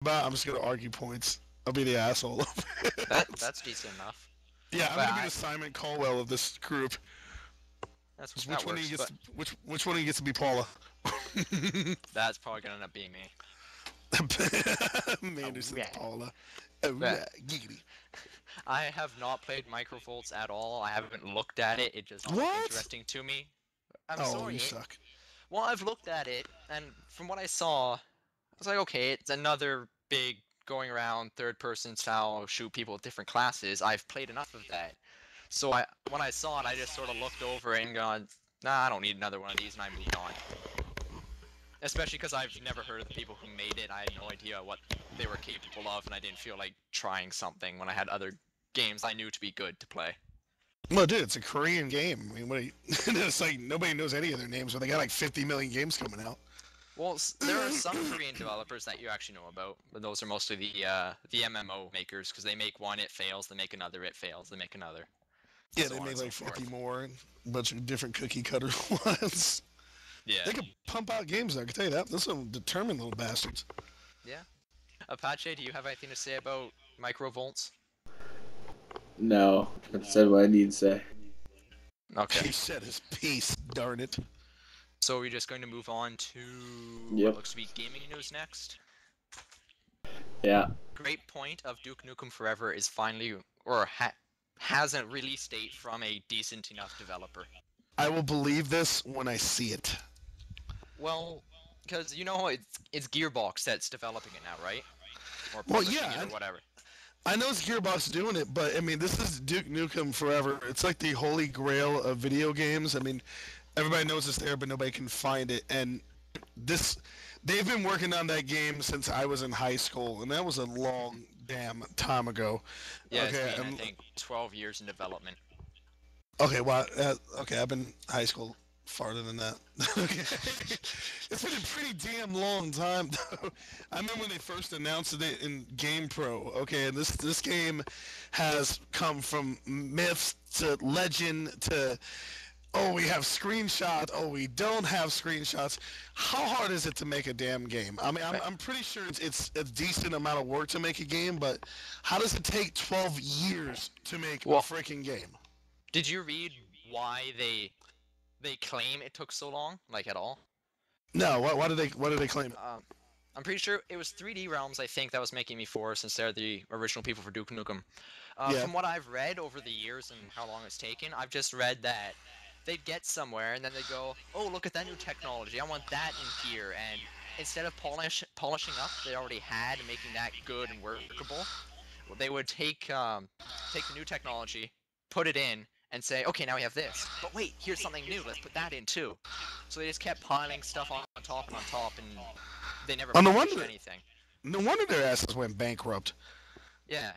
about, I'm just gonna argue points. I'll be the asshole. That's decent enough. Yeah, I'm But gonna be the Simon Caldwell of this group. that Which one of you works. gets But to, which one of you gets to be Paula? that's probably gonna end up being me. Oh Manderson's yeah. Paula. Oh But yeah, giggity. I have not played Microvolts at all. I haven't looked at it. It does not look What? interesting to me. I'm Oh, you sorry. suck. Well, I've looked at it, and from what I saw, I was like, okay, it's another big going around third-person style shoot people with different classes. I've played enough of that. So when I saw it, I just sort of looked over it and gone, nah, I don't need another one of these, and I moved on. Especially because I've never heard of the people who made it. I had no idea what they were capable of, and I didn't feel like trying something when I had other games I knew to be good to play. Well, dude, it's a Korean game. I mean, it's like nobody knows any of their names, but they got like 50 million games coming out. Well, there are some Korean developers that you actually know about, but those are mostly the MMO makers because they make one, it fails, they make another, it fails, they make another, Yeah, so they on and make so like 50 forth. more, and a bunch of different cookie cutter ones. Yeah, They could pump out games, I can tell you that. Those are determined little bastards. yeah. Apache, do you have anything to say about microvolts? No, I've said what I need to say. Okay, He said his piece, darn it. so we're just going to move on to what Yep. looks to be gaming news next. Yeah. Great point of Duke Nukem Forever is finally, or has a release date from a decent enough developer. I will believe this when I see it. Well, because you know it's Gearbox that's developing it now, right? Or Well, publishing it yeah, or whatever. I know it's Gearbox doing it, but I mean, this is Duke Nukem Forever. It's like the holy grail of video games. I mean, everybody knows it's there, but nobody can find it. And this, they've been working on that game since I was in high school, and that was a long damn time ago. Yeah, it's Okay, been I think 12 years in development. okay, well, okay, I've been in high school farther than that. Okay, it's been a pretty damn long time though. I remember when they first announced it in GamePro. Okay, and this game has come from myths to legend to oh we have screenshots, oh we don't have screenshots. How hard is it to make a damn game? I mean, I'm, Right. I'm pretty sure it's a decent amount of work to make a game, but how does it take 12 years to make a Well, freaking game? did you read why they claim it took so long, like at all? No, why do they claim it? Um, I'm pretty sure it was 3D Realms, I think, that was making me for since they're the original people for Duke Nukem. Yeah. From what I've read over the years and how long it's taken, I've just read that they'd get somewhere and then they'd go, "Oh, look at that new technology! I want that in here." And instead of polishing up they already had and making that good and workable, they would take the new technology, put it in, and say, "Okay, now we have this. But wait, here's something new. Let's put that in too." So they just kept piling stuff on top and on top, and they never Oh, no published wonder, anything. no wonder their asses went bankrupt. Yeah.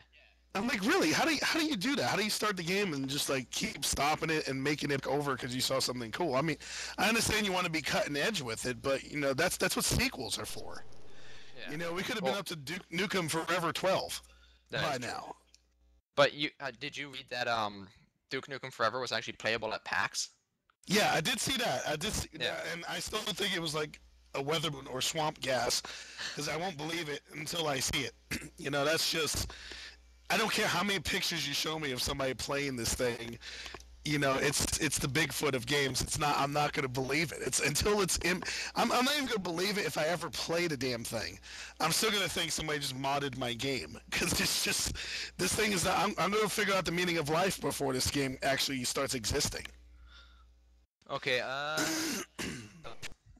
I'm like, really? How do you do that? How do you start the game and just like keep stopping it and making it over because you saw something cool? I mean, I understand you want to be cutting edge with it, but you know that's what sequels are for. Yeah. You know, we could have been Well, up to Duke Nukem Forever 12 that by is true. now. But you did you read that Duke Nukem Forever was actually playable at PAX? Yeah, I did see that. I did see Yeah. that, and I still think it was like a weather balloon or swamp gas because I won't believe it until I see it. You know, that's just. I don't care how many pictures you show me of somebody playing this thing. You know, it's the Bigfoot of games. It's not. I'm not gonna believe it. It's until it's in. I'm not even gonna believe it if I ever play the damn thing. I'm still gonna think somebody just modded my game because it's just this thing is not. I'm gonna figure out the meaning of life before this game actually starts existing. Okay,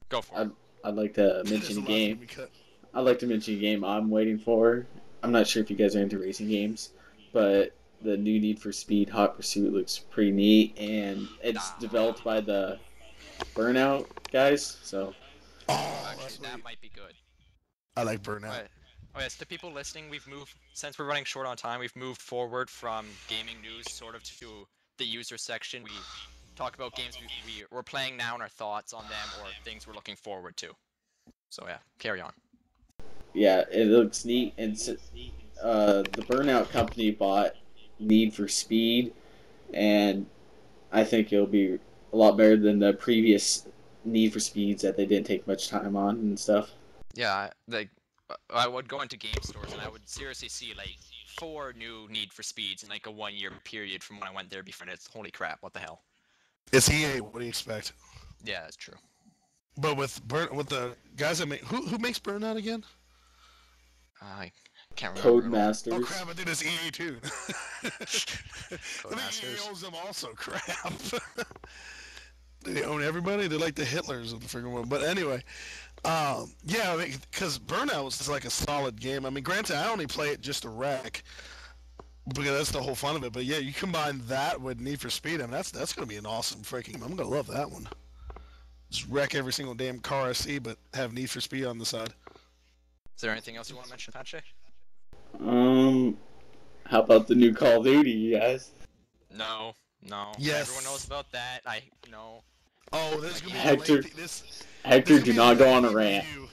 go for it. I'd, I'd like to There's mention a a lot's gonna game. be cut. I'd like to mention a game I'm waiting for. I'm not sure if you guys are into racing games, but the new Need for Speed Hot Pursuit looks pretty neat, and it's Nah. developed by the Burnout guys. So Oh, Oh, actually, that's that sweet. might be good. I like Burnout. Alright. Oh yes, to people listening, we've moved since we're running short on time. We've moved forward from gaming news sort of to the user section. We talk about games we're playing now and our thoughts on them or things we're looking forward to. So yeah, carry on. yeah, it looks neat, and the Burnout company bought Need for Speed, and I think it'll be a lot better than the previous Need for Speeds that they didn't take much time on and stuff. Yeah, like I would go into game stores and I would seriously see like 4 new Need for Speeds in like a 1 year period from when I went there before. And it's holy crap, what the hell? It's EA. What do you expect? Yeah, that's true. But with the guys that make who makes Burnout again? I can't remember. Oh Codemasters. crap! I did this EA too. I think EA Codemasters. owns them also. Crap. They own everybody. They're like the Hitlers of the freaking world. But anyway, yeah, because Burnout was just like a solid game. I mean, granted, I only play it just to wreck because that's the whole fun of it. But yeah, you combine that with Need for Speed, I mean, that's gonna be an awesome freaking. I'm gonna love that one. Just wreck every single damn car I see, but have Need for Speed on the side. Is there anything else you want to mention, Patrick? How about the new Call of Duty, you guys? No. Yes. Everyone knows about that. No. Oh, this is gonna be Hector- lengthy. This Hector, gonna do be not go on a lengthy rant. review.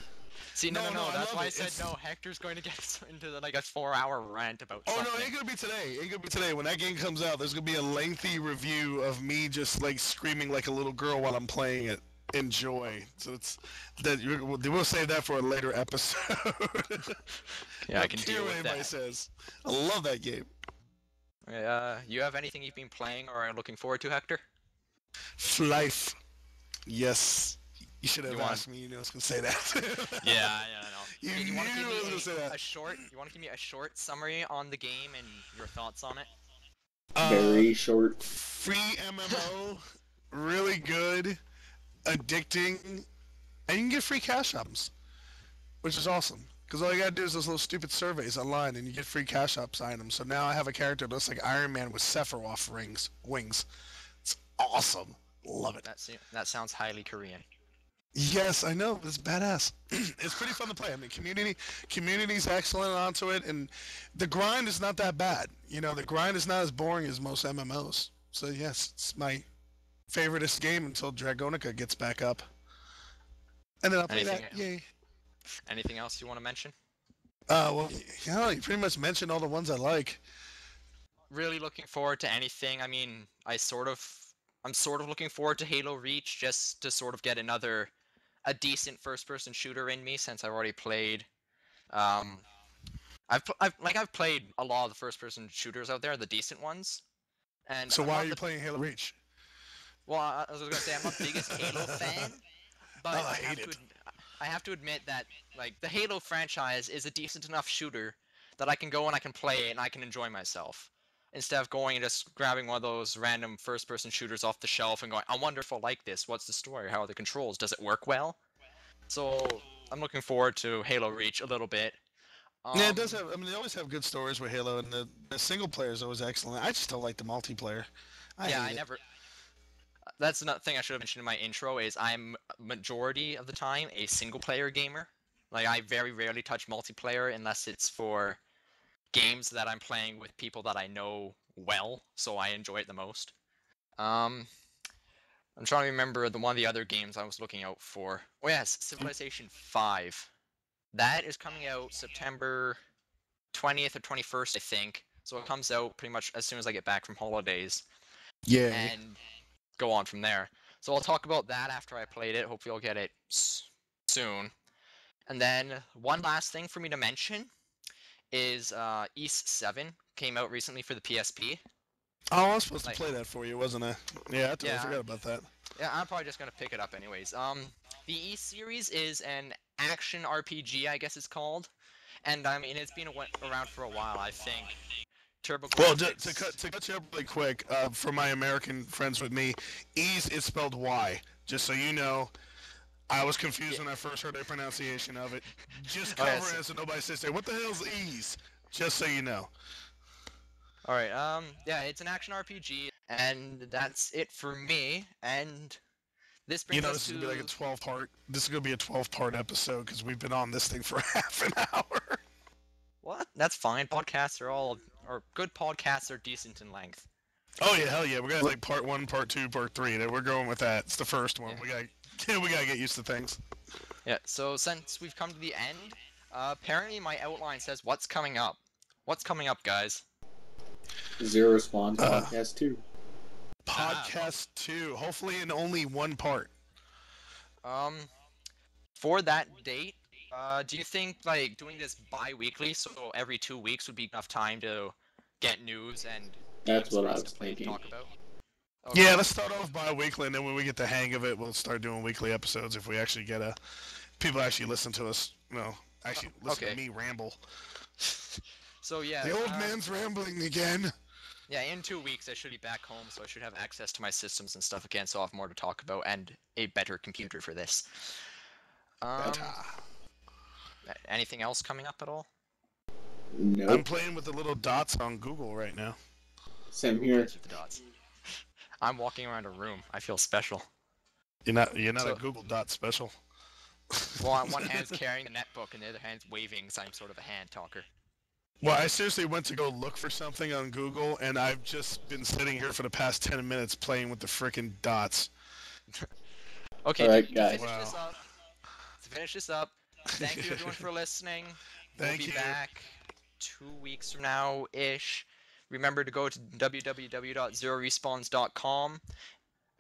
See, no. No, I That's love why I it. said It's- no. Hector's going to get us into like a 4-hour rant about Oh something. no, it ain't gonna be today. It ain't gonna be today. When that game comes out, there's gonna be a lengthy review of me just like screaming like a little girl while I'm playing it. Enjoy. So it's that we'll save that for a later episode. Yeah, I can care deal what with anybody that. says. I love that game. You have anything you've been playing or are looking forward to, Hector? Life. Yes. You should have You want- asked me. You knew I was gonna say that. Yeah, I know. You Hey, do you want to knew give I was gonna me say that. a short? You want to give me a short summary on the game and your thoughts on it? Very short. Free MMO, really good, addicting, and you can get free cash items, which is awesome. Because all you gotta do is those little stupid surveys online, and you get free cash ups items. So now I have a character that looks like Iron Man with Sephiroth wings. It's awesome. Love it. That sounds highly Korean. Yes, I know. It's badass. It's pretty fun to play. I mean, community's excellent onto it, and the grind is not that bad. You know, the grind is not as boring as most MMOs. So yes, it's my favoriteest game until Dragonica gets back up, and then I'll play that. Yay. Anything else you want to mention? Well, yeah, you pretty much mentioned all the ones I like. Really looking forward to anything. I mean, I'm sort of looking forward to Halo Reach just to sort of get a decent first-person shooter in me since I've already played. I've played a lot of the first-person shooters out there, the decent ones. And So I'm why not are you playing Halo Reach? Well, I was gonna say I'm not the biggest Halo fan, but Oh, I hate it. I have to admit that like the Halo franchise is a decent enough shooter that I can go and I can play it and I can enjoy myself. Instead of going and just grabbing one of those random first-person shooters off the shelf and going, I wonder if I like this. What's the story? How are the controls? Does it work well? So I'm looking forward to Halo Reach a little bit. Yeah, it does have. I mean, they always have good stories with Halo, and the single player is always excellent. I just don't like the multiplayer. I never. That's another thing I should have mentioned in my intro is I'm majority of the time a single-player gamer. Like I very rarely touch multiplayer unless it's for games that I'm playing with people that I know well, so I enjoy it the most. I'm trying to remember one of the other games I was looking out for. Oh yes, Civilization 5. That is coming out September 20th or 21st, I think. So it comes out pretty much as soon as I get back from holidays. Yeah. And go on from there. So I'll talk about that after I played it. Hopefully I'll get it soon. And then one last thing for me to mention is East 7 came out recently for the PSP. Oh, I was supposed to play that for you, wasn't I? Yeah, I totally forgot about that. Yeah, I'm probably just gonna pick it up anyways. The East series is an action RPG, I guess it's called, and I mean it's been around for a while. I think. Well, to cut you up really quick, for my American friends with me, Ease is spelled Y. Just so you know, I was confused when I first heard the pronunciation of it. Just cover it so nobody says, "What the hell's Ease?" Just so you know. All right. Yeah, it's an action RPG, and that's it for me. And this brings us this is gonna be like a 12-part. This is gonna be a 12-part episode because we've been on this thing for half an hour. What? That's fine. Podcasts are or good podcasts are decent in length. Oh yeah, hell yeah. We're gonna like part 1, part 2, part 3. We're going with that. It's the first one. Yeah. We gotta get used to things. Yeah. So since we've come to the end, apparently my outline says what's coming up. What's coming up, guys? Zero Spawn Podcast 2. Podcast 2. Hopefully in only one part. For that date, Do you think like doing this bi-weekly, so every 2 weeks would be enough time to get news and That's games what for I us was to play and thinking. talk about? Yeah, Okay. let's start off bi-weekly, and then when we get the hang of it, we'll start doing weekly episodes if we actually get people actually listen to us. Actually listen to Okay. me ramble. So yeah, The old man's rambling again. yeah, in 2 weeks I should be back home, so I should have access to my systems and stuff again, so I'll have more to talk about and a better computer for this. Better. Anything else coming up at all? I'm Nope. playing with the little dots on Google right now. Same Who here. plays with the dots? I'm walking around a room. I feel special. You're not a So, Google dot special. well, one hand's carrying the netbook and the other hand's waving, so I'm sort of a hand talker. Well, I seriously went to go look for something on Google, and I've just been sitting here for the past 10 minutes playing with the frickin' dots. Okay, All right, to guys. finish this Wow. up, thank you everyone for listening. We'll Thank be you. back 2 weeks from now-ish. Remember to go to www.zerorespawns.com.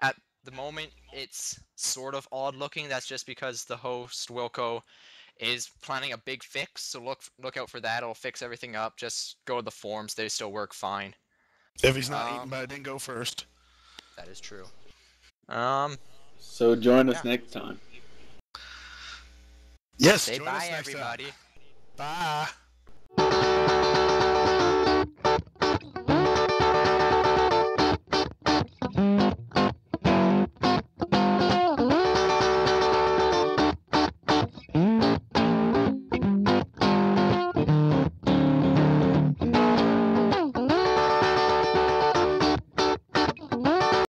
At the moment, it's sort of odd looking. That's just because the host, Wilco, is planning a big fix, so look out for that. It'll fix everything up. Just go to the forums. They still work fine. If he's not eating, but I didn't go first. That is true. So join us Yeah. next time. Yes, Say join bye, us next everybody. time. Bye.